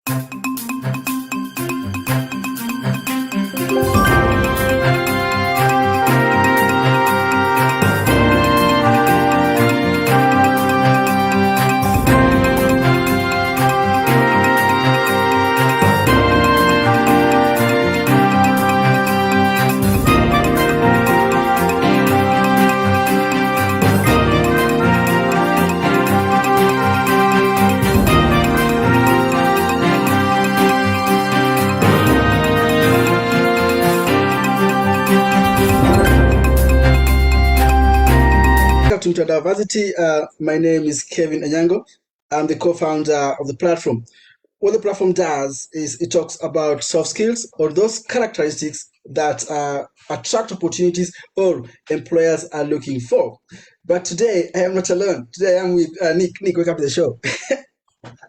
To Mtandaoversity. My name is Kevin Anyango. I'm the co-founder of the platform. What the platform does is it talks about soft skills or those characteristics that attract opportunities or employers are looking for. But today I am not alone. Today I am with Nick. Nick, welcome to the show.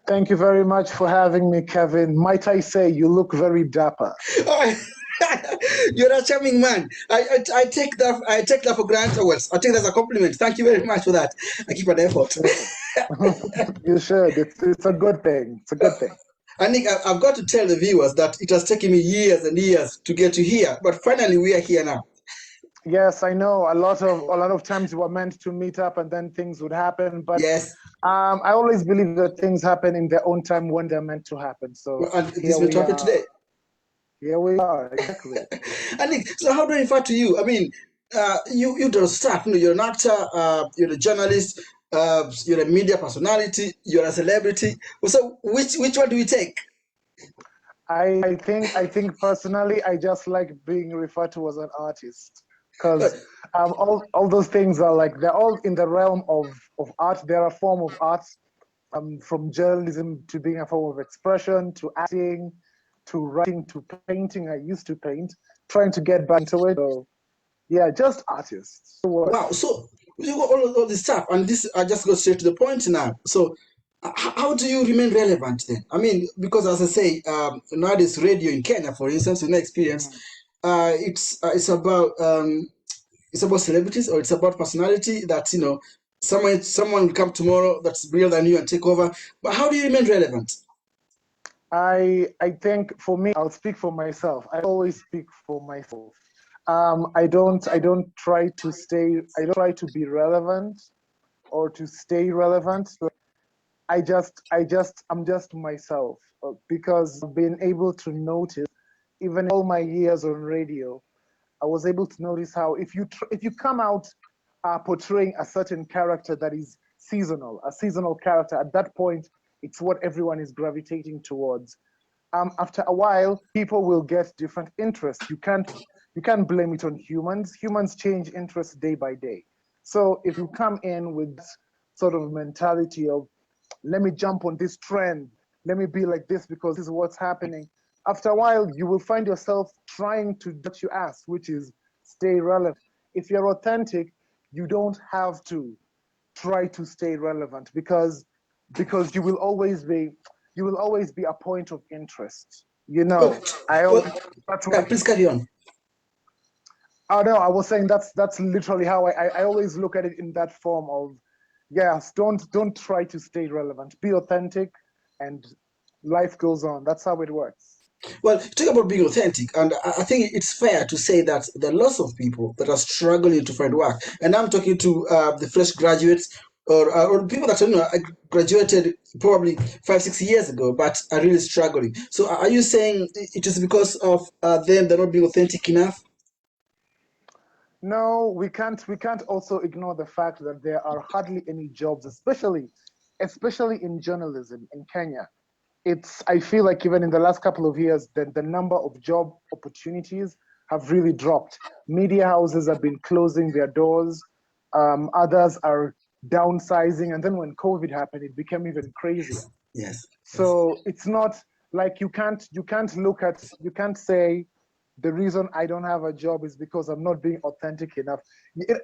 Thank you very much for having me, Kevin. Might I say you look very dapper? You're a charming man. I take that for granted. Well, I take that as a compliment. Thank you very much for that. I keep an effort. You should. It's a good thing. It's a good thing. And Nick, I've got to tell the viewers that it has taken me years and years to get to here, but finally we are here now. Yes, I know. A lot of times we were meant to meet up, and then things would happen. But yes, I always believe that things happen in their own time when they're meant to happen. So well, and this will talk today. Here we are, exactly. And Nick, so how do I refer to you? I mean, you don't start. You're an actor. You're a journalist. You're a media personality. You're a celebrity. So which one do we take? I think personally, I just like being referred to as an artist, because all those things are like, they're all in the realm of art. They're a form of art, from journalism to being a form of expression to acting to writing to painting. I used to paint, trying to get back into it. So yeah, just artists. Wow, so you got all this stuff, and this I just go straight to the point now. So how do you remain relevant then? I mean, because as I say, nowadays radio in Kenya, for instance, in my experience, it's about celebrities, or it's about personality that someone will come tomorrow that's bigger than you and take over. But how do you remain relevant? I think for me, I'll speak for myself. I always speak for myself. I don't try to be relevant or to stay relevant. I'm just myself, because I've been able to notice, even all my years on radio, I was able to notice how if you come out portraying a certain character that is a seasonal character, at that point, it's what everyone is gravitating towards. After a while, people will get different interests. You can't blame it on humans. Humans change interests day by day. So if you come in with sort of mentality of, let me jump on this trend, let me be like this because this is what's happening, after a while, you will find yourself trying to do what you asked, which is stay relevant. If you're authentic, you don't have to try to stay relevant, because you will always be a point of interest. Please carry on. Oh no, I was saying that's literally how I always look at it, in that form of, yes, don't try to stay relevant. Be authentic, and life goes on. That's how it works. Well, talk about being authentic, and I think it's fair to say that there are lots of people that are struggling to find work, and I'm talking to the fresh graduates or people that graduated probably 5-6 years ago, but are really struggling. So, are you saying it is because of them they're not being authentic enough? No, we can't also ignore the fact that there are hardly any jobs, especially in journalism in Kenya. I feel like even in the last couple of years, the number of job opportunities have really dropped. Media houses have been closing their doors. Others are downsizing. And then when COVID happened, it became even crazier. Yes. So it's not like you can't say the reason I don't have a job is because I'm not being authentic enough.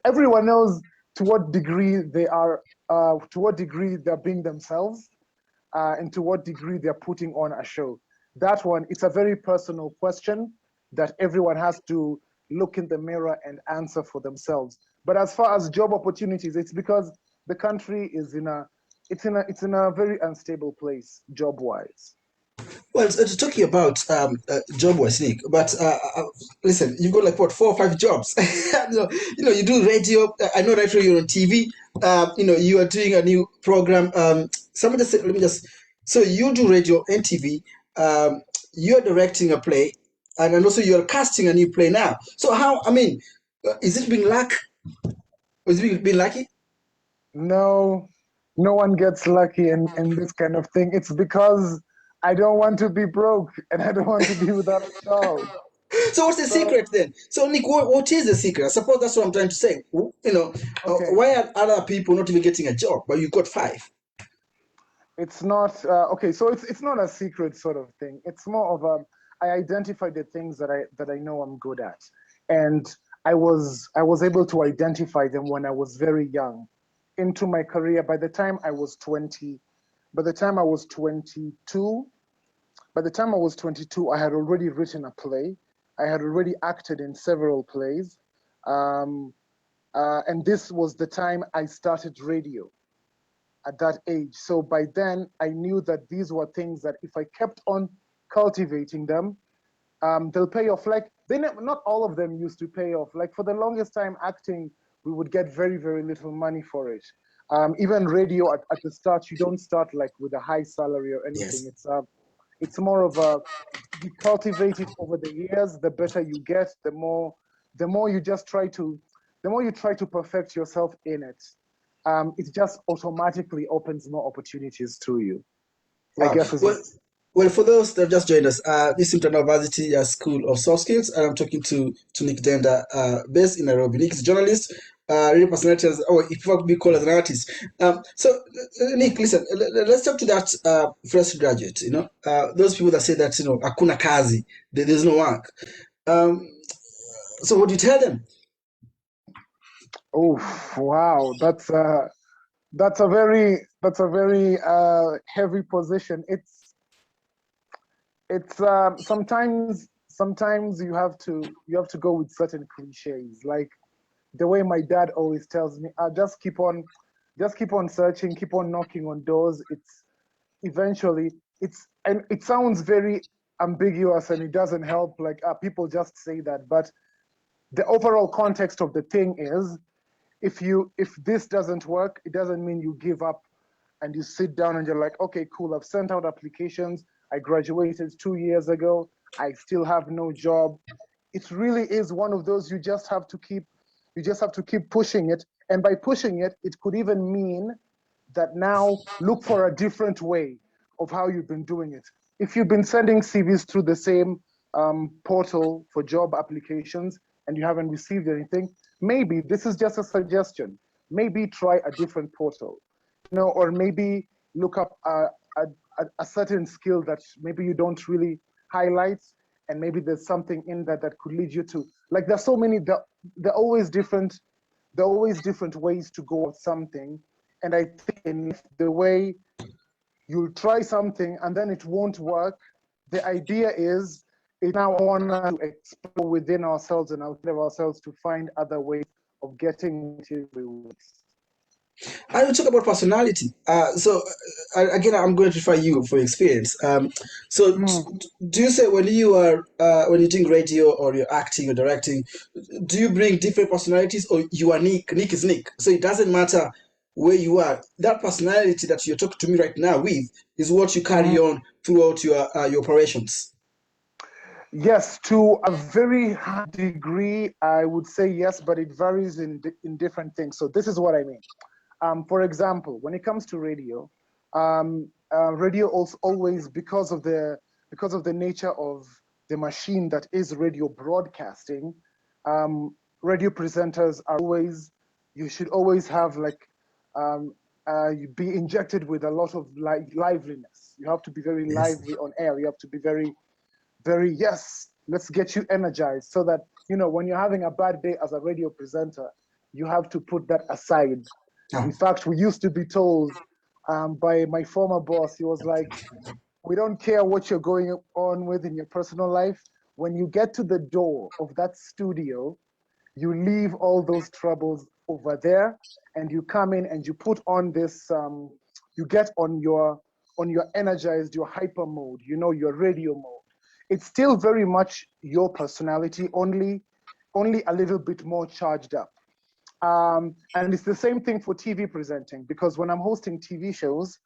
Everyone knows to what degree they're being themselves, and to what degree they're putting on a show. That one, it's a very personal question that everyone has to look in the mirror and answer for themselves. But as far as job opportunities, it's because the country is in a very unstable place, job-wise. Well, talking about job wise, Nick, but listen, you've got like what 4 or 5 jobs. You do radio. I know right now you're on TV. You are doing a new program. Somebody just let me just. So you do radio and TV. You're directing a play, and also you're casting a new play now. So how? I mean, is it being luck? Is it being lucky? No, no one gets lucky in this kind of thing. It's because I don't want to be broke and I don't want to be without a job. So what's the So, secret then? So Nick, what is the secret? I suppose that's what I'm trying to say. okay, Why are other people not even getting a job, but you got five? it's not okay. So it's not a secret sort of thing. It's more of a I identify the things that I know I'm good at, and I was able to identify them when I was very young into my career. By the time I was 22, By the time I was 22, I had already written a play. I had already acted in several plays. Um, and this was the time I started radio at that age. So by then, I knew that these were things that if I kept on cultivating them, they'll pay off. Like, not all of them used to pay off. Like, for the longest time, acting, we would get very, very little money for it. Even radio at the start, you don't start like with a high salary or anything. Yes. It's more of a you cultivate it over the years. The better you get, the more you just try to, the more you try to perfect yourself in it. It just automatically opens more opportunities to you. I Wow. guess is Well, for those that have just joined us, this is Mtandaoversity School of Soft Skills, and I'm talking to Nick Ndeda, based in Nairobi. Nick is a journalist, radio personality, or if you want to be called as an artist. Nick, listen, let's talk to that fresh graduate. Those people that say that akuna kazi, there's no work. Um, so what do you tell them? oh wow, that's a very heavy position. It's sometimes you have to go with certain cliches, like the way my dad always tells me, just keep on searching, keep on knocking on doors. It's eventually and it sounds very ambiguous and it doesn't help, like people just say that, but the overall context of the thing is, if this doesn't work, it doesn't mean you give up and you sit down and you're like, okay, cool, I've sent out applications, I graduated 2 years ago, I still have no job. It really is one of those, you just have to keep pushing it. And by pushing it, it could even mean that now look for a different way of how you've been doing it. If you've been sending CVs through the same portal for job applications and you haven't received anything, maybe this is just a suggestion. Maybe try a different portal, or maybe look up a certain skill that maybe you don't really highlight, and maybe there's something in that could lead you to, like, there's so many, there are always different ways to go at something. And I think in the way you'll try something and then it won't work, the idea is it now want us to explore within ourselves and outside of ourselves to find other ways of getting material. I will talk about personality. Again, I'm going to refer you for experience. Do you say when you're doing radio or you're acting or directing, do you bring different personalities, or you are Nick? Nick is Nick, so it doesn't matter where you are. That personality that you're talking to me right now with is what you carry on throughout your operations. Yes, to a very high degree, I would say yes, but it varies in different things. So this is what I mean. For example, when it comes to radio, radio also always, because of the nature of the machine that is radio broadcasting, radio presenters are always, you should always have like, um, you be injected with a lot of liveliness. You have to be very Yes. lively on air. You have to be very, very, yes, let's get you energized, so that when you're having a bad day as a radio presenter, you have to put that aside. Ah, In fact, we used to be told by my former boss, he was like, we don't care what you're going on with in your personal life. When you get to the door of that studio, you leave all those troubles over there and you come in and you put on this, you get on your energized, your hyper mode, your radio mode. It's still very much your personality, only a little bit more charged up. And it's the same thing for TV presenting, because when I'm hosting TV shows,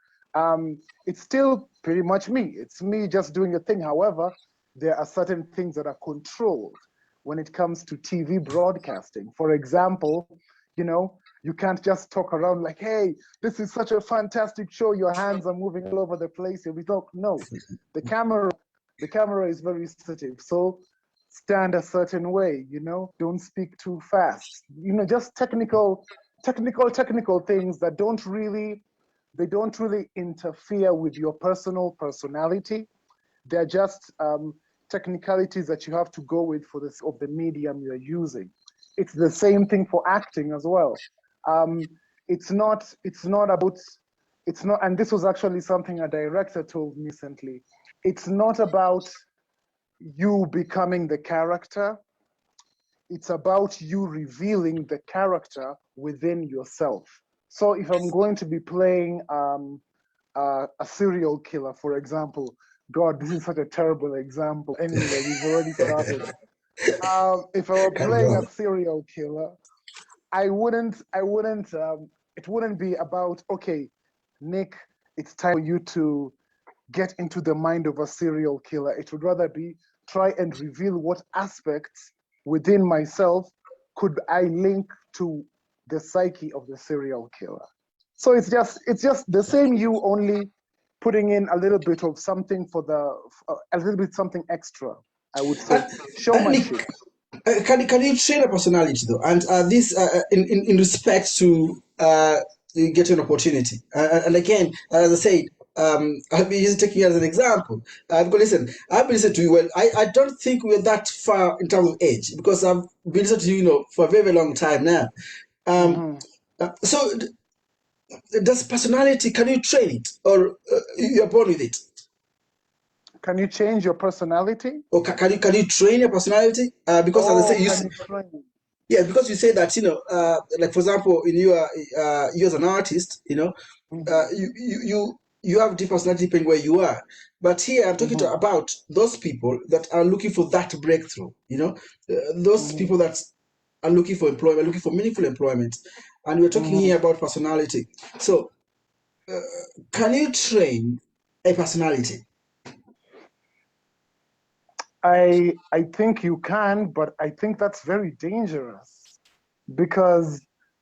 it's still pretty much me. It's me just doing a thing. However, there are certain things that are controlled when it comes to TV broadcasting. For example, you can't just talk around like, hey, this is such a fantastic show. Your hands are moving all over the place. We talk, no, the camera is very sensitive. So stand a certain way, don't speak too fast, just technical things that they don't really interfere with your personality. They're just technicalities that you have to go with for this of the medium you're using. It's the same thing for acting as well. It's not about, and this was actually something a director told me recently. It's not about you becoming the character. It's about you revealing the character within yourself. So if I'm going to be playing a serial killer, for example, God, this is such a terrible example. Anyway, we've already started. If I were playing a serial killer, I wouldn't. It wouldn't be about, okay, Nick, it's time for you to get into the mind of a serial killer. It would rather be try and reveal what aspects within myself could I link to the psyche of the serial killer. So it's just the same you, only putting in a little bit of something a little bit something extra, I would say. Showmanship. Can you train a personality though? And this in respect to you get an opportunity. And again, as I said, I'll be using taking you as an example. Because listen, I've been listening to you. Well, I don't think we're that far in terms of age, because I've been listening to you, for a very, very long time now. So, does personality, can you train it, or you're born with it? Can you change your personality? Or can you train your personality? Because as I say, yeah, because you say that, like for example, in you as an artist, you have different personality depending where you are. But here I'm talking about those people that are looking for that breakthrough. Those people that are looking for employment, looking for meaningful employment, and we're talking here about personality. So, can you train a personality? I think you can, but I think that's very dangerous, because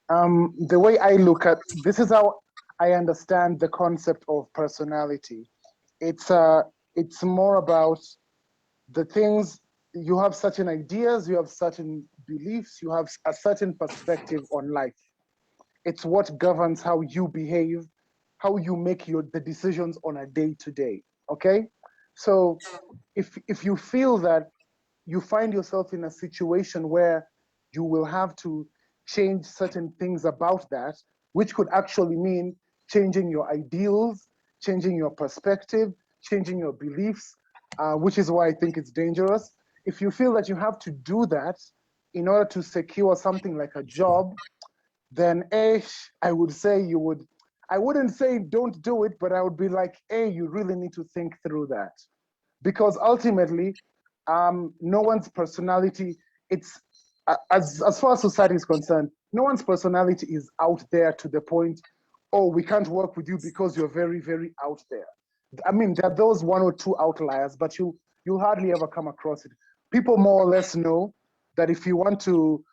the way I look at this is how I understand the concept of personality. It's more about the things. You have certain ideas, you have certain beliefs, you have a certain perspective on life. It's what governs how you behave, how you make the decisions on a day-to-day. Okay, so if you feel that you find yourself in a situation where you will have to change certain things about that, which could actually mean changing your ideals, changing your perspective, changing your beliefs, which is why I think it's dangerous. If you feel that you have to do that in order to secure something like a job, then I would say I wouldn't say don't do it, but I would be like, you really need to think through that. Because ultimately, no one's personality, it's as far as society is concerned, no one's personality is out there to the point, oh, we can't work with you because you're very, very out there. I mean, there are those one or two outliers, but you'll hardly ever come across it. People more or less know that if you want to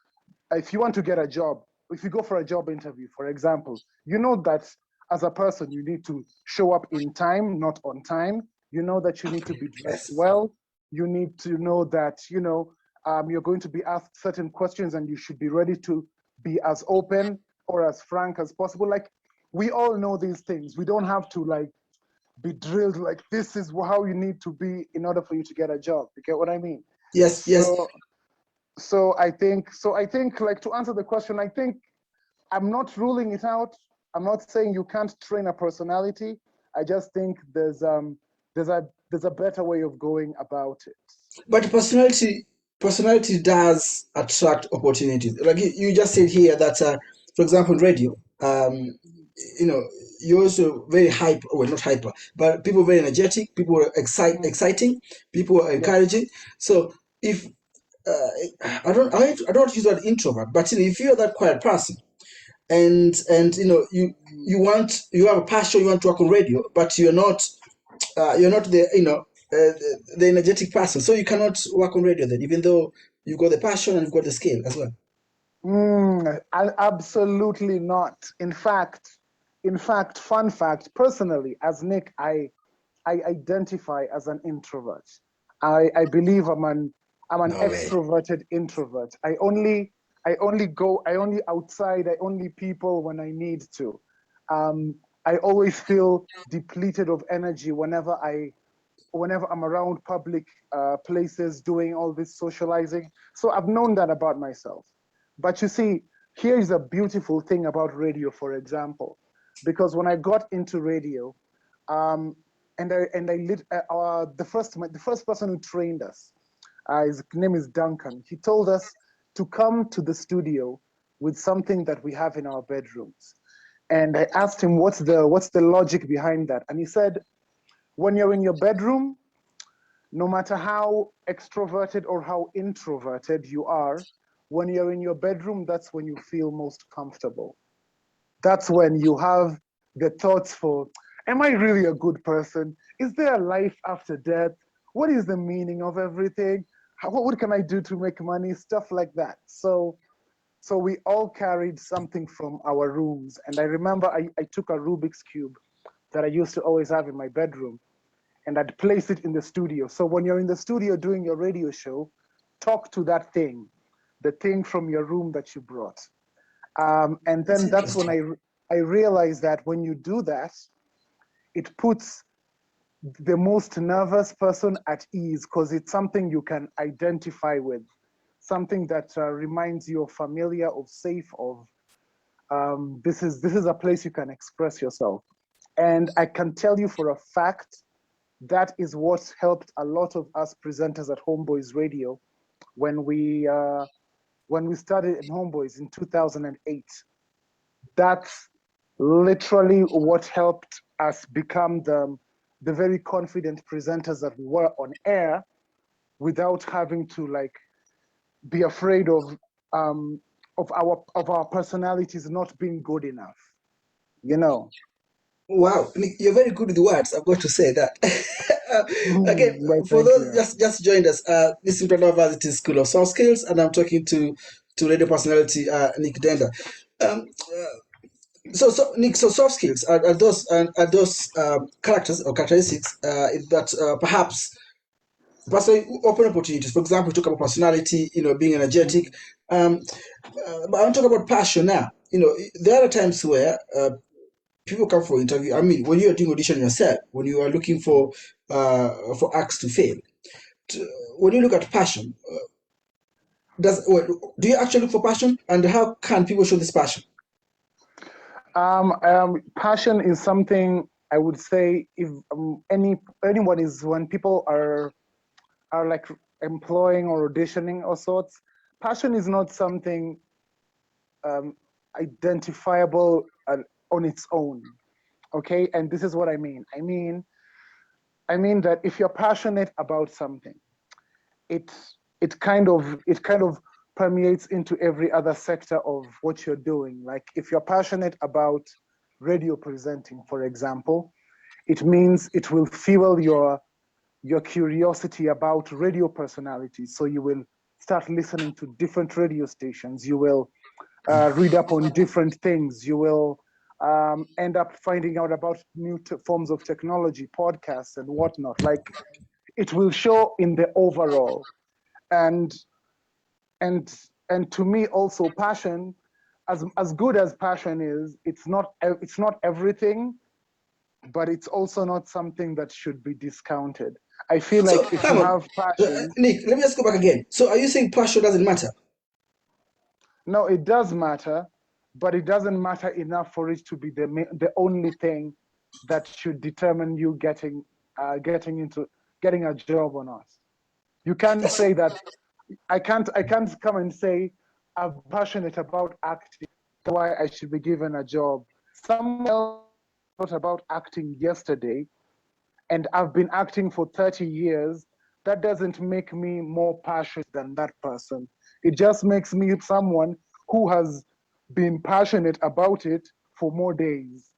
get a job, if you go for a job interview, for example, you know that as a person, you need to show up in time, not on time. You know that you need to be dressed well. You need to know that, you're going to be asked certain questions and you should be ready to be as open or as frank as possible. Like, we all know these things. We don't have to be drilled like this is how you need to be in order for you to get a job. You get what I mean? Yes, yes. So I think like, to answer the question, I think I'm not ruling it out. I'm not saying you can't train a personality. I just think there's a better way of going about it. But personality does attract opportunities. Like you just said here that, for example, radio. you're also very hyper, well, not hyper, but people very energetic, people are exciting, people are Yeah. encouraging. So if I don't use that introvert, but if you're that quiet person, and you have a passion, you want to work on radio, but you're not the energetic person, so you cannot work on radio then, even though you've got the passion and you've got the skill as well. Absolutely not. In fact, fun fact, personally, as Nick, I identify as an introvert. I believe I'm an No way. extroverted introvert. I only outside, I only people when I need to. I always feel depleted of energy whenever I'm around public places doing all this socializing. So I've known that about myself. But you see, here is a beautiful thing about radio, for example, because when I got into radio, um, and I lit the first person who trained us, his name is Duncan. He told us to come to the studio with something that we have in our bedrooms. And I asked him what's the logic behind that, and he said, when you're in your bedroom, no matter how extroverted or how introverted you are, when you're in your bedroom, that's when you feel most comfortable. That's when you have the thoughts for, am I really a good person? Is there a life after death? What is the meaning of everything? What can I do to make money? Stuff like that. So we all carried something from our rooms. And I remember I took a Rubik's Cube that I used to always have in my bedroom, and I'd place it in the studio. So when you're in the studio doing your radio show, talk to that thing, the thing from your room that you brought. And That's then that's when interesting. I realized that when you do that, it puts the most nervous person at ease because it's something you can identify with, something that reminds you of familiar, of safe, of this is a place you can express yourself. And I can tell you for a fact that is what helped a lot of us presenters at Homeboys Radio when we started in Homeboys in 2008. That's literally what helped us become the very confident presenters that we were on air without having to like be afraid of our personalities not being good enough. You know. Wow, Nick, you're very good with words. I've got to say that. Again, Well, for thank those you. just joined us, this is Mtandaoversity School of Soft Skills, and I'm talking to radio personality Nick Denda. Um, so Nick, so soft skills are those characters or characteristics that perhaps personally open opportunities. For example, we talk about personality, being energetic. Um, but I want to talk about passion now. There are times where people come for interview. I mean, when you are doing audition yourself, when you are looking for acts to fail, when you look at passion, do you actually look for passion, and how can people show this passion? Passion is something I would say if anyone is when people are like employing or auditioning or sorts. Passion is not something um, identifiable on its own. Okay, and this is what I mean. I mean that if you're passionate about something, it it kind of permeates into every other sector of what you're doing. Like if you're passionate about radio presenting, for example, it means it will fuel your curiosity about radio personalities. So you will start listening to different radio stations. You will read up on different things. You will end up finding out about new forms of technology, podcasts, and whatnot. Like it will show in the overall. And and and to me also passion, as good as passion is, it's not everything, but it's also not something that should be discounted. I feel So, like if hang you on, have passion, Nick. Let me just go back again. So, are you saying passion doesn't matter? no, it does matter, but it doesn't matter enough for it to be the only thing that should determine you getting a job or not. You can't That's say that. I can't come and say I'm passionate about acting, why I should be given a job. someone else thought about acting yesterday and I've been acting for 30 years, that doesn't make me more passionate than that person. It just makes me someone who has been passionate about it for more days.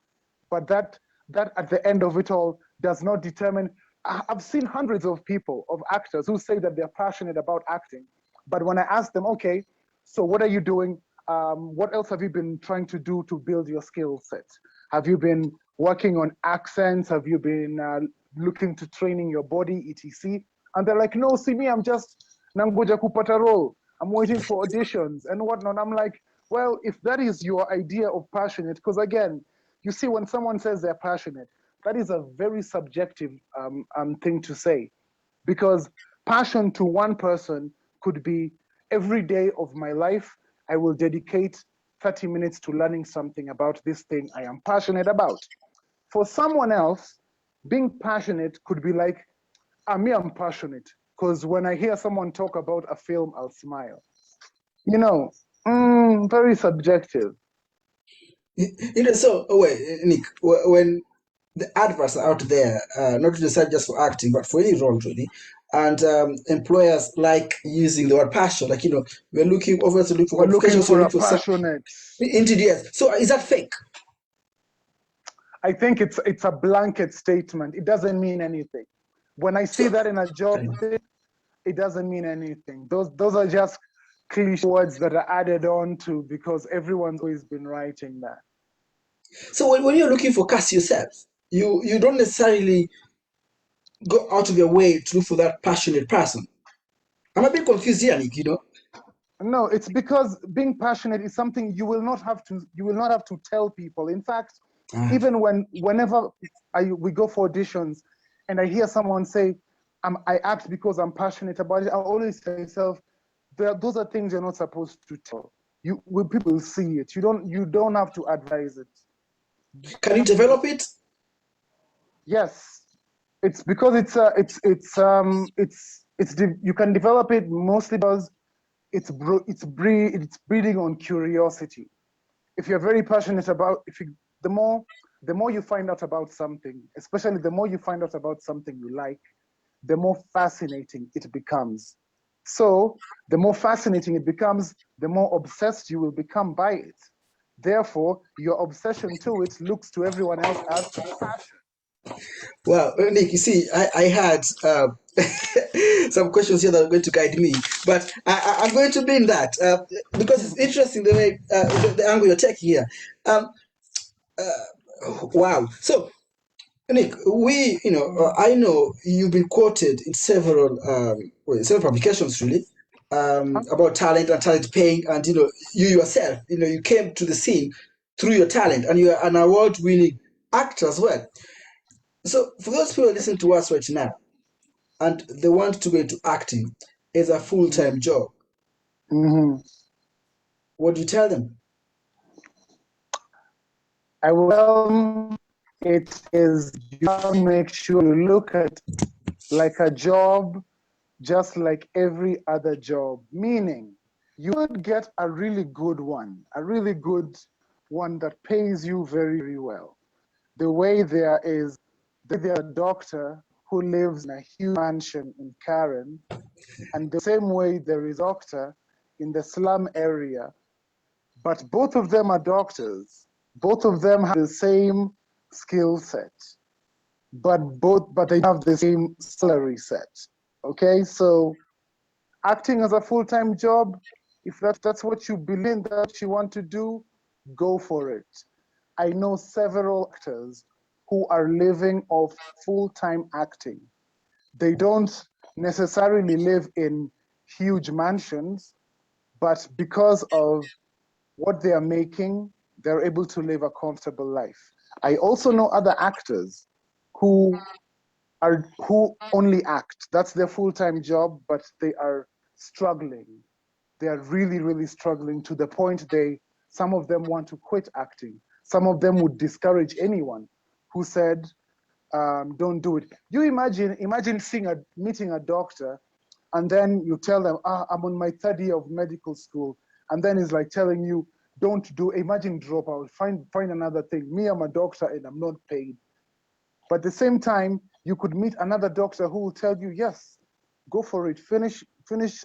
But that at the end of it all does not determine. I've seen hundreds of people, of actors, who say that they're passionate about acting. But when I ask them, okay, so what are you doing? What else have you been trying to do to build your skill set? Have you been working on accents? Have you been looking to training your body, etc.? And they're like, no, see me, I'm just nangoja kupata role. I'm waiting for auditions and whatnot. I'm like, well, if that is your idea of passionate, because again, you see, when someone says they're passionate, that is a very subjective thing to say, because passion to one person could be every day of my life, I will dedicate 30 minutes to learning something about this thing I am passionate about. For someone else, being passionate could be like, I'm passionate because when I hear someone talk about a film, I'll smile. You know, very subjective. So, oh wait, Nick, when the adverts are out there, not necessarily just for acting, but for any role really, and employers like using the word passion, like, we're looking over to look for We're looking qualifications, we're for a looking for some. passionate. Indeed, yes. So is that fake? I think it's a blanket statement. It doesn't mean anything. When I see So, that in a job, it doesn't mean anything. Those are just cliche words that are added on to because everyone's always been writing that. so when you're looking for cast yourself, you don't necessarily go out of your way to look for that passionate person. I'm a bit confused here, Nick. No, it's because being passionate is something you will not have to tell people. In fact, Ah. even whenever we go for auditions and I hear someone say, I act because I'm passionate about it, I always say to myself, those are things you're not supposed to tell. When people see it, you don't have to advise it. Can you develop it? Yes, it's because you can develop it mostly because it's breeding on curiosity. If you're very passionate about, the more you find out about something, especially the more you find out about something you like, the more fascinating it becomes. So the more fascinating it becomes, the more obsessed you will become by it. Therefore, your obsession to it looks to everyone else as passion. Well, Nick, you see, I had some questions here that are going to guide me, but I'm going to be in that because it's interesting the way the angle you're taking here. Wow. So, Nick, I know you've been quoted in several publications, really, about talent and talent paying, and you yourself, you came to the scene through your talent, and you're an award-winning actor as well. So, for those people listening to us right now, and they want to go into acting as a full-time job, Mm-hmm. what do you tell them? I will. It is, you have to make sure you look at like a job, just like every other job. Meaning, you would get a really good one that pays you very, very well. The way there is a doctor who lives in a huge mansion in Karen, and the same way there is a doctor in the slum area, but both of them are doctors. Both of them have the same skill set, but they have the same salary set. Okay, so acting as a full-time job, if that's what you believe that you want to do, go for it. I know several actors who are living off full-time acting. They don't necessarily live in huge mansions, but because of what they are making, they're able to live a comfortable life. I also know other actors who only act. That's their full-time job, but they are struggling. They are really, really struggling to the point some of them want to quit acting. Some of them would discourage anyone who said, don't do it. You imagine meeting a doctor and then you tell them, I'm on my third year of medical school. And then he's like telling you, don't do, imagine dropout, find another thing. Me, I'm a doctor and I'm not paid. But at the same time, you could meet another doctor who will tell you, yes, go for it, finish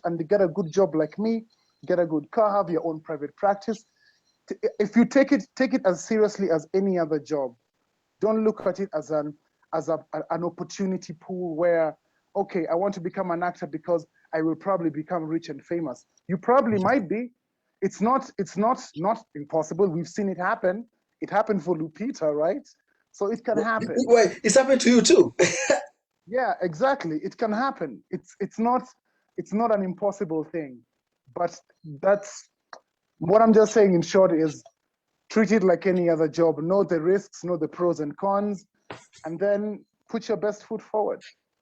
and get a good job like me, get a good car, have your own private practice. If you take it as seriously as any other job. Don't look at it as an opportunity pool where, okay, I want to become an actor because I will probably become rich and famous. You probably might be. It's not impossible. We've seen it happen. It happened for Lupita, right? So it can happen. Well, it's happened to you too. Yeah, exactly. It can happen. It's not an impossible thing. But that's what I'm just saying in short is treat it like any other job. Know the risks, know the pros and cons, and then put your best foot forward.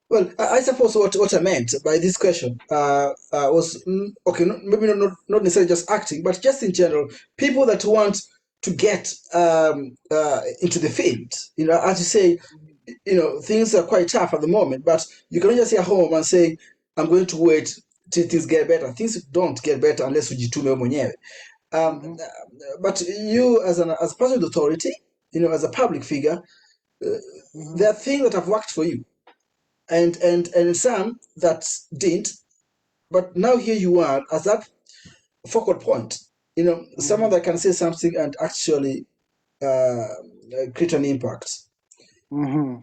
Well, I suppose what I meant by this question was okay, maybe not necessarily just acting, but just in general, people that want to get into the field. As you say, things are quite tough at the moment, but you cannot just stay at home and say, I'm going to wait till things get better. Things don't get better unless ujitume mwenyewe. Mm-hmm. But you, as a person with authority, as a public figure, Mm-hmm. there are things that have worked for you, and some that didn't. But now here you are as that focal point. Someone Mm-hmm. that can say something and actually create an impact. Mm-hmm.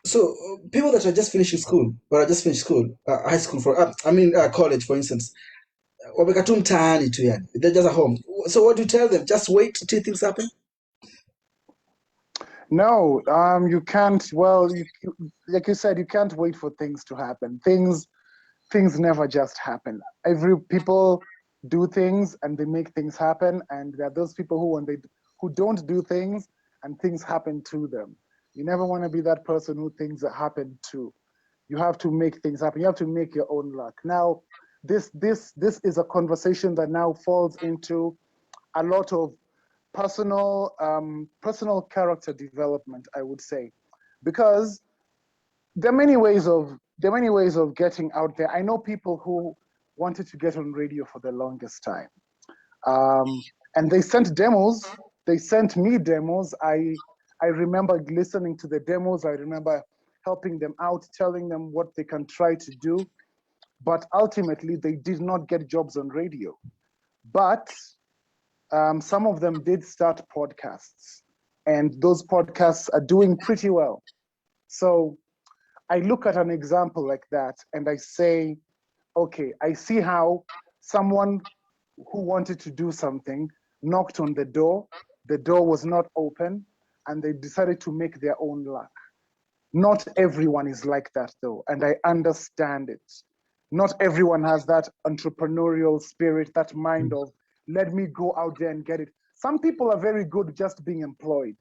So people that are just finishing school, or are just finished school, high school college, for instance, wameka tu mtaani tu yani, they're just at home. So what do you tell them? Just wait till things happen. No, you can't. Well, like you said, you can't wait for things to happen. Things never just happen. Every people do things and they make things happen, and there are those people who don't do things and things happen to them. You never want to be that person who things happen to. You have to make things happen. You have to make your own luck. Now, this is a conversation that now falls into a lot of personal character development, I would say, because there are many ways of getting out there. I know people who wanted to get on radio for the longest time, and they sent demos. They sent me demos. I remember listening to the demos. I remember helping them out, telling them what they can try to do. But ultimately, they did not get jobs on radio. But some of them did start podcasts, and those podcasts are doing pretty well. So I look at an example like that and I say, okay, I see how someone who wanted to do something knocked on the door was not open, and they decided to make their own luck. Not everyone is like that though, and I understand it. Not everyone has that entrepreneurial spirit, that mind of, let me go out there and get it. Some people are very good just being employed,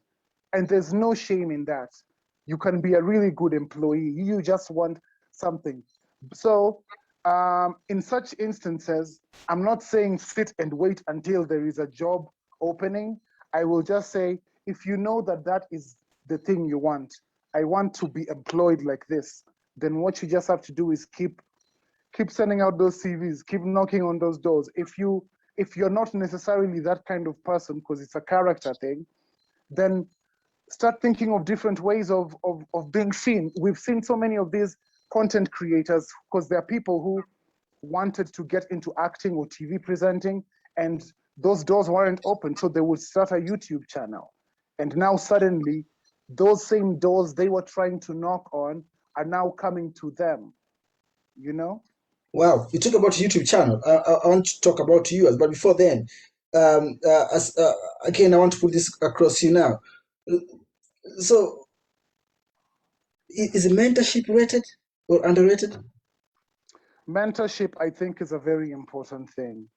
and there's no shame in that. You can be a really good employee. You just want something. So, in such instances, I'm not saying sit and wait until there is a job opening. I will just say, if you know that that is the thing you want, I want to be employed like this, then what you just have to do is keep sending out those CVs, keep knocking on those doors. If you're not necessarily that kind of person, because it's a character thing, then start thinking of different ways of being seen. We've seen so many of these content creators, because there are people who wanted to get into acting or TV presenting, and those doors weren't open, so they would start a YouTube channel. And now suddenly, those same doors they were trying to knock on are now coming to them, you know? Wow, you talk about YouTube channel. I want to talk about you, but before then, as again, I want to put this across you now. So, is mentorship rated or underrated? Mentorship, I think, is a very important thing,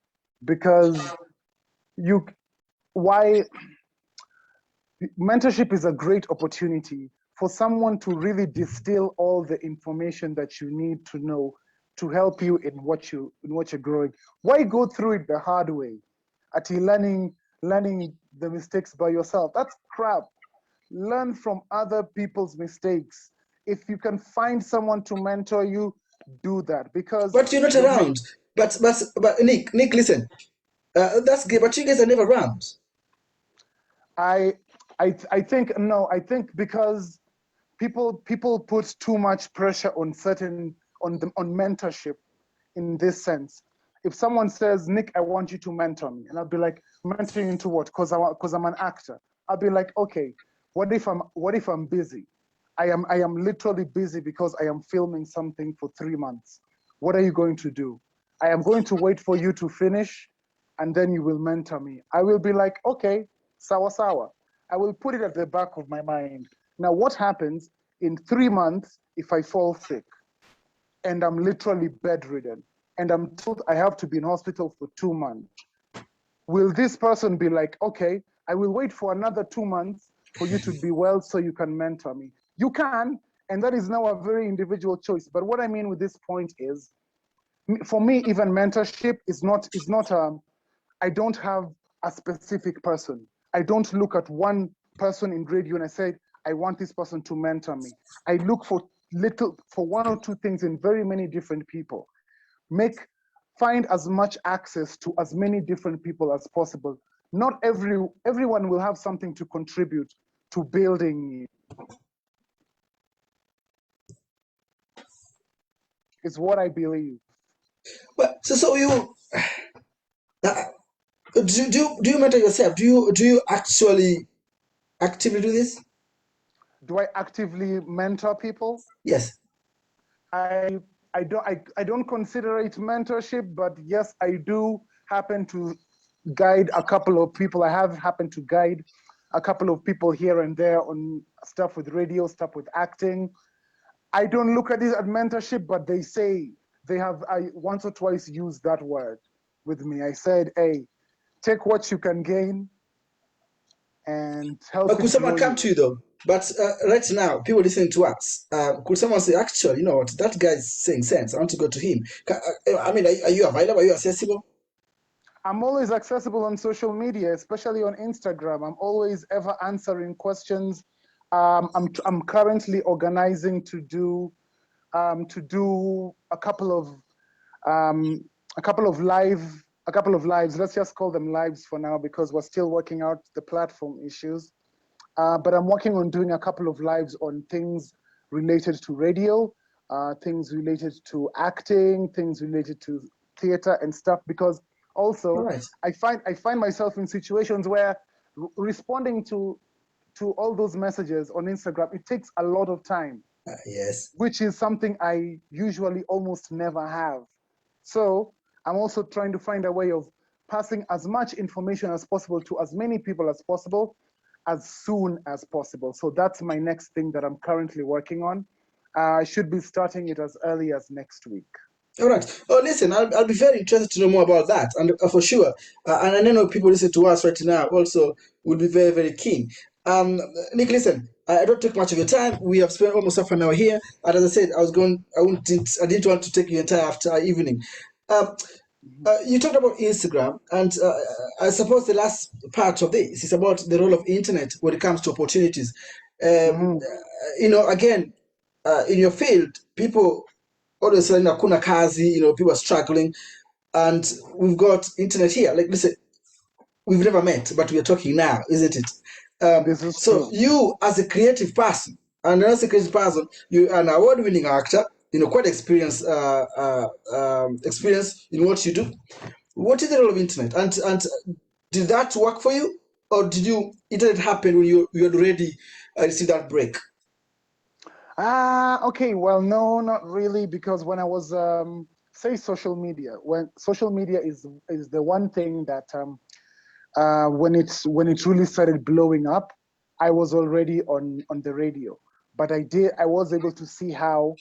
because you why mentorship is a great opportunity for someone to really distill all the information that you need to know to help you in what you're growing. Why go through it the hard way? Actually, learning the mistakes by yourself. That's crap. Learn from other people's mistakes. If you can find someone to mentor you, do that, because But you're not what we around. But Nick, listen. That's great, but you guys are never around. I think no. I think because people put too much pressure on on mentorship in this sense. If someone says, Nick, I want you to mentor me, and I'll be like, mentoring into what? Because I'm an actor. I'll be like, okay, what if I'm busy? I am literally busy because I am filming something for 3 months. What are you going to do? I am going to wait for you to finish, and then you will mentor me. I will be like, okay, sawa sawa. I will put it at the back of my mind. Now, what happens in 3 months if I fall sick and I'm literally bedridden and I'm told I have to be in hospital for 2 months? Will this person be like, okay, I will wait for another 2 months for you to be well so you can mentor me? You can, and that is now a very individual choice. But what I mean with this point is, for me, even mentorship is not I don't have a specific person. I don't look at one person in radio and I say, I want this person to mentor me. I look for one or two things in very many different people. Find as much access to as many different people as possible. Not everyone will have something to contribute to building you. Is what I believe. But so you uh, do you mentor yourself? Do you actually actively do this? Do I actively mentor people? Yes. I I don't consider it mentorship, but yes, I do happen to guide a couple of people. I have happened to guide a couple of people here and there on stuff with radio, stuff with acting. I don't look at it as mentorship, but they say I once or twice used that word with me. I said, hey, take what you can gain and help Could it someone grow come you. to you though? But right now, people listening to us, could someone say, actually, you know what, that guy is saying sense. I want to go to him. I mean, are you available? Are you accessible? I'm always accessible on social media, especially on Instagram. I'm always ever answering questions. I'm currently organizing to do um, a couple of lives. Let's just call them lives for now because we're still working out the platform issues. But I'm working on doing a couple of lives on things related to radio, things related to acting, things related to theater and stuff. Because All also right. I find myself in situations where responding to all those messages on Instagram, it takes a lot of time, Yes. which is something I usually almost never have. So I'm also trying to find a way of passing as much information as possible to as many people as possible as soon as possible. So that's my next thing that I'm currently working on. I should be starting it as early as next week. All right. Oh, listen, I'll be very interested to know more about that, and for sure. And I know people listen to us right now also would be very, very keen. Nick, listen, I don't take much of your time. We have spent almost half an hour here, and as I said, I didn't want to take your entire after evening. Um, Mhm. you talked about Instagram, and I suppose the last part of this is about the role of internet when it comes to opportunities. Mhm. Again, in your field, people always saying hakuna kazi, people are struggling, and we've got internet here. Like, listen, we've never met, but we are talking now, isn't it? This is So true. you, as a creative person, and as a creative person, you are an award-winning actor. Quite experience in what you do. What is the role of internet? And did that work for you, or did internet happen when you had already received that break? Okay. Well, no, not really, because when I was say when social media is the one thing that when it really started blowing up, I was already on the radio. But I was able to see how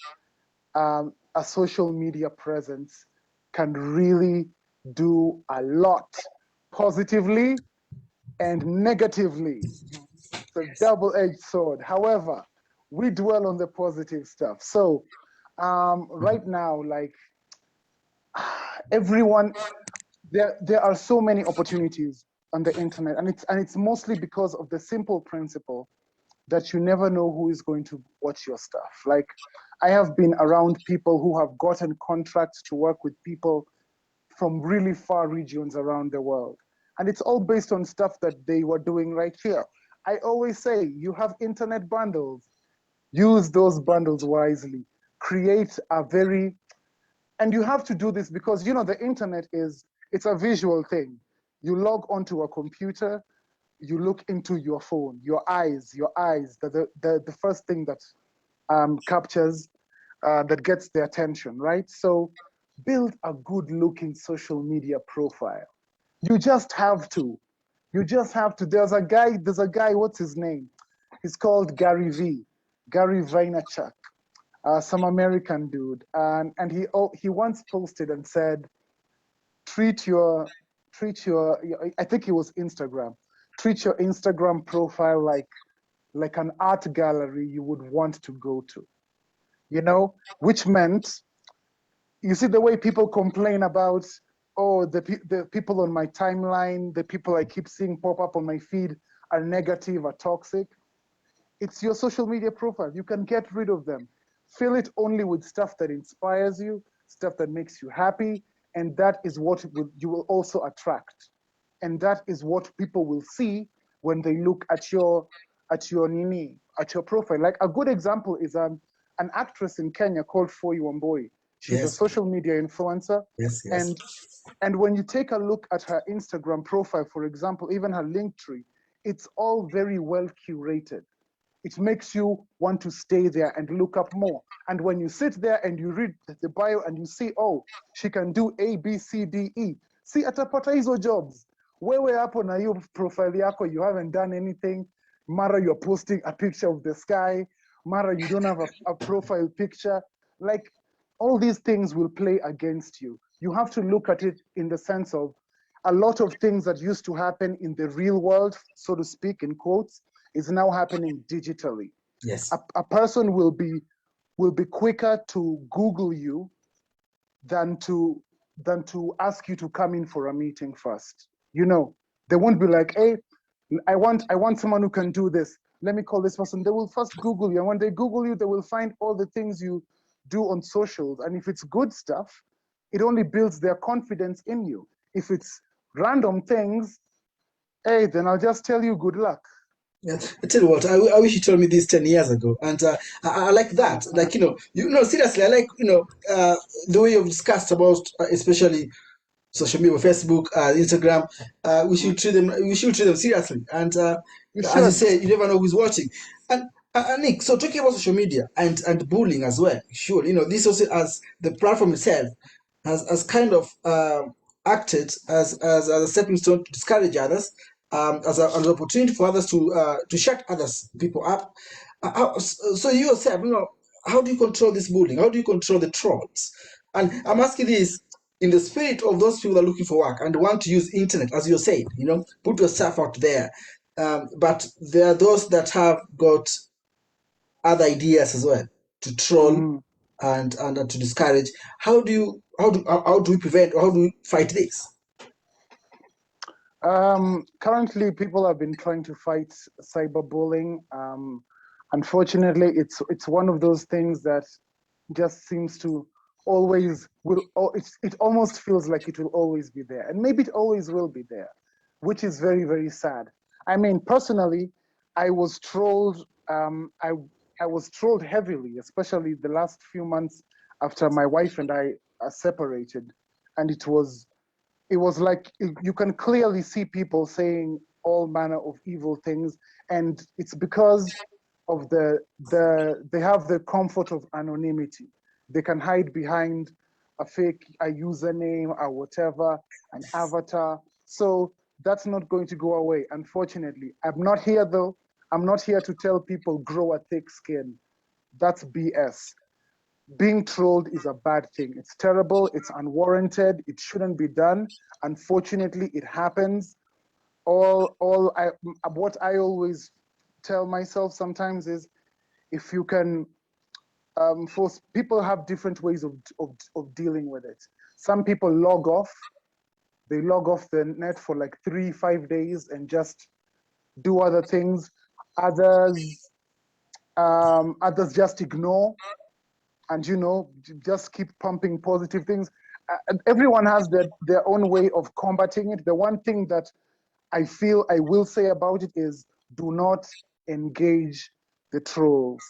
a social media presence can really do a lot positively and negatively. It's a double-edged sword. However, we dwell on the positive stuff. So right now, like everyone, there are so many opportunities on the internet, and it's mostly because of the simple principle that you never know who is going to watch your stuff. Like, I have been around people who have gotten contracts to work with people from really far regions around the world. And it's all based on stuff that they were doing right here. I always say, you have internet bundles, use those bundles wisely. Create a very, and you have to do this because, you know, the internet it's a visual thing. You log onto a computer, you look into your phone, your eyes, the first thing that captures, that gets the attention, right? So build a good looking social media profile. You just have to. You just have to. There's a guy, what's his name? He's called Gary Vaynerchuk, some American dude. And he once posted and said, treat your, I think it was Instagram, treat your Instagram profile like an art gallery you would want to go to, you know, which meant, you see the way people complain about, oh, the people on my timeline, the people I keep seeing pop up on my feed are negative, are toxic. It's your social media profile. You can get rid of them. Fill it only with stuff that inspires you, stuff that makes you happy, and that is what you will also attract. And that is what people will see when they look at your nini, at your profile. Like a good example is an actress in Kenya called Foyi Wamboi. She's a Yes, social media influencer. yes, yes. And when you take a look at her Instagram profile, for example, even her link tree, it's all very well curated. It makes you want to stay there and look up more. And when you sit there and you read the bio and you see, oh, she can do A, B, C, D, E. See, atapata hizo jobs. Wewe hapo na hiyo profile yako, you haven't done anything. Mara, you're posting a picture of the sky. Mara, you don't have a profile picture. Like, all these things will play against you. You have to look at it in the sense of a lot of things that used to happen in the real world, so to speak, in quotes, is now happening digitally. Yes. A person will be quicker to Google you than to ask you to come in for a meeting first. You know, they won't be like, hey, I want someone who can do this. Let me call this person. They will first Google you. And when they Google you, they will find all the things you do on socials. And if it's good stuff, it only builds their confidence in you. If it's random things, hey, then I'll just tell you good luck. Yeah, I tell you what, I wish you told me this 10 years ago. And I like that. Like, seriously, I like, the way you've discussed about, especially social media, Facebook, Instagram. We should treat them seriously. And You as you should. say, you never know who's watching. And Nick, so talking about social media and bullying as well, sure, this also, as the platform itself has kind of acted as a stepping stone to discourage others, as an opportunity for others to shut others people up. So you yourself, how do you control this bullying? How do you control the trolls? And I'm asking this in the spirit of those people that are looking for work and want to use internet, as you said, put your stuff out there. But there are those that have got other ideas as well to troll Mm. and to discourage. How do we prevent, or how do we fight this? Currently, people have been trying to fight cyberbullying. Unfortunately, it's one of those things that just seems to always it almost feels like it will always be there, and maybe it always will be there, which is very, very sad. I mean, personally, I was trolled. I was trolled heavily, especially the last few months after my wife and I are separated, and it was like you can clearly see people saying all manner of evil things, and it's because of they have the comfort of anonymity. They can hide behind a username or whatever, an avatar. So that's not going to go away, unfortunately. I'm not here though. I'm not here to tell people grow a thick skin. That's BS. Being trolled is a bad thing. It's terrible. It's unwarranted. It shouldn't be done. Unfortunately, it happens. What I always tell myself sometimes is, if you can, force people have different ways of dealing with it. Some people log off. They log off the net for like 3, 5 days and just do other things. Others just ignore. and just keep pumping positive things. And everyone has their own way of combating it. The one thing that I feel I will say about it is, do not engage the trolls,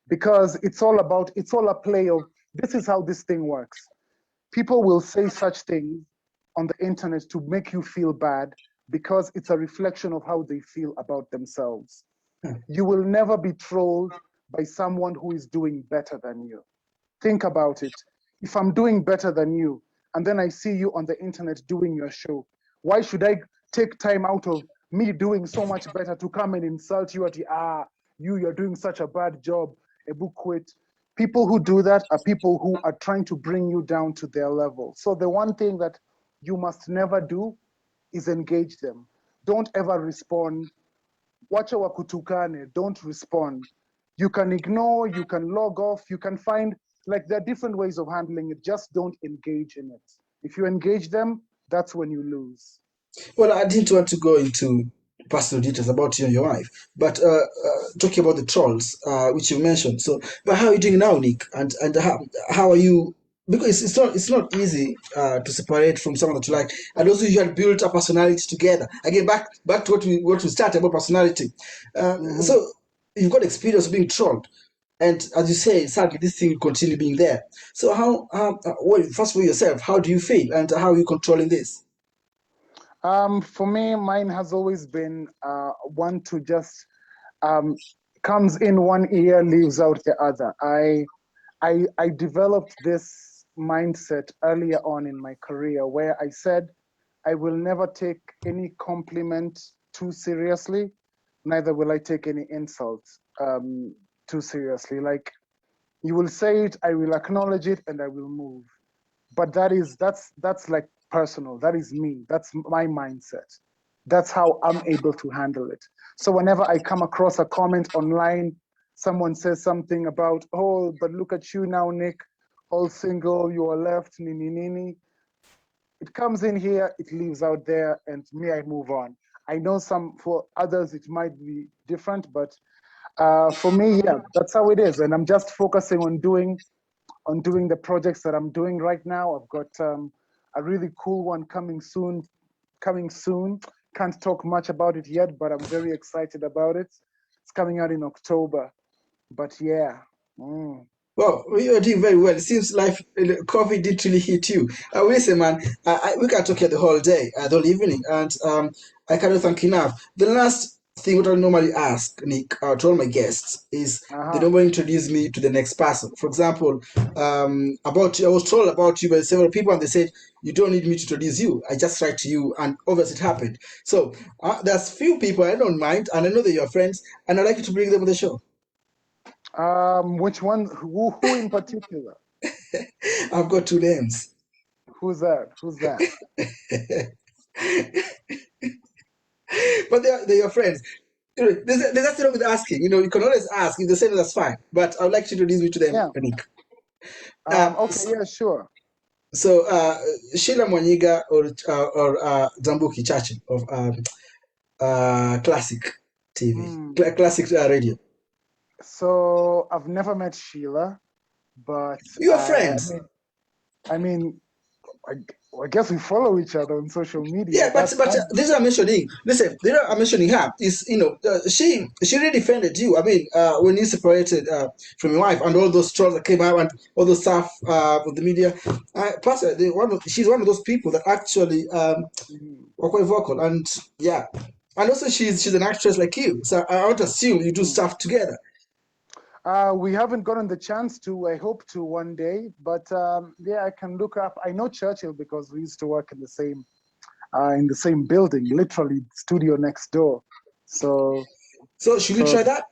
because it's all a play of, this is how this thing works. People will say such things on the internet to make you feel bad, because it's a reflection of how they feel about themselves. You will never be trolled by someone who is doing better than you. Think about it. If I'm doing better than you, and then I see you on the internet doing your show, why should I take time out of me doing so much better to come and insult you you're doing such a bad job, Ebu quit. People who do that are people who are trying to bring you down to their level. So the one thing that you must never do is engage them. Don't ever respond. Wacha wakutukane, don't respond. You can ignore, you can log off, you can find, like, there are different ways of handling it. Just don't engage in it. If you engage them, that's when you lose. Well, I didn't want to go into personal details about you and your wife, but talking about the trolls, which you mentioned. So, but how are you doing now, Nick? And how are you? Because it's not easy to separate from someone that you like, and also you had built a personality together. Again, back to what we started about personality. So you've got experience of being trolled. And as you say, sadly, this thing will continue being there. So well, first for yourself, how do you feel, and how are you controlling this? For me, mine has always been one to just comes in one ear, leaves out the other. I developed this mindset earlier on in my career, where I said I will never take any compliment too seriously, neither will I take any insult too seriously. Like, you will say it, I will acknowledge it, and I will move. But that's like personal. That is me. That's my mindset. That's how I'm able to handle it. So whenever I come across a comment online, someone says something about, oh, but look at you now, Nick, all single, you are left, nini nini. It comes in here, it leaves out there, and me, I move on. I know for others it might be different, but for me, yeah, that's how it is. And I'm just focusing on doing the projects that I'm doing right now. I've got a really cool one coming soon. Can't talk much about it yet, but I'm very excited about it. It's coming out in October. But yeah. Well, you are doing very well. It seems like COVID did really hit you. Listen, man, we can talk here the whole day, the whole evening, and I cannot thank you enough. The last thing what I normally ask, Nick, to all my guests is they Uh-huh. normally introduce me to the next person. For example, about I was told about you by several people, and they said you don't need me to introduce you. I just write to you, and obviously it happened. So there's few people I don't mind, and I know that you're friends, and I'd like you to bring them on the show. Which one? Who in particular? I've got two names. Who's that? Who's that? But they're your friends. There's nothing wrong with asking. You can always ask. If they say no, that's fine. But I would like you to introduce me to them, Yeah. Nick. Uh, Okay. Yeah. Sure. so Sheila Mwanyiga or Zambuki Chachi of Classic TV, Classic Radio. So I've never met Sheila, but You are friends. I mean, I guess we follow each other on social media. Yeah, but this is what I'm mentioning. Listen, the reason I'm mentioning her is she really defended you. I mean, when you separated from your wife and all those trolls that came out and all the stuff with the media, personally, she's one of those people that actually were quite vocal, and yeah, and also she's an actress like you, so I would assume you do stuff together. We haven't gotten the chance to. I hope to one day, but yeah, I can look up. I know Churchill because we used to work in the same building, literally studio next door. So should we try that?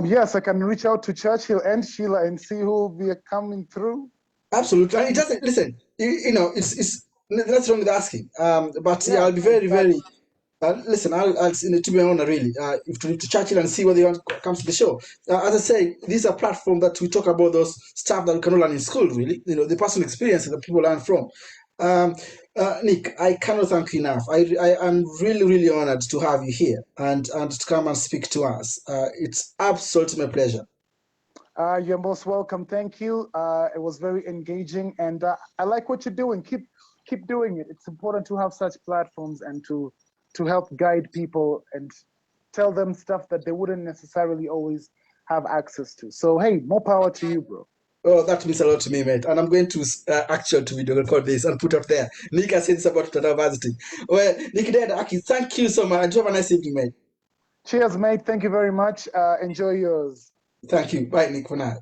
Yes, I can reach out to Churchill and Sheila and see who will be coming through. Absolutely, and it doesn't listen. It's that's wrong with asking. But yeah, I'll be very exactly. very. Listen, I'll to be honest, really, if to Churchill and see whether you want comes to the show. As I say, this is a platform that we talk about those stuff that we cannot learn in school. Really, the personal experiences that people learn from. Nick, I cannot thank you enough. I am really really honored to have you here and to come and speak to us. It's absolutely my pleasure. You're most welcome. Thank you. It was very engaging, and I like what you're doing. Keep doing it. It's important to have such platforms and to help guide people and tell them stuff that they wouldn't necessarily always have access to. So hey, more power to you, bro. Oh, that means a lot to me, mate. And I'm going to actually to video record this and put up there. Nick has said this about Mtandaoversity. Well, Nick Ndeda, Aki, thank you so much. And have a nice evening, mate. Cheers, mate. Thank you very much. Enjoy yours. Thank you. Bye, Nick, for now.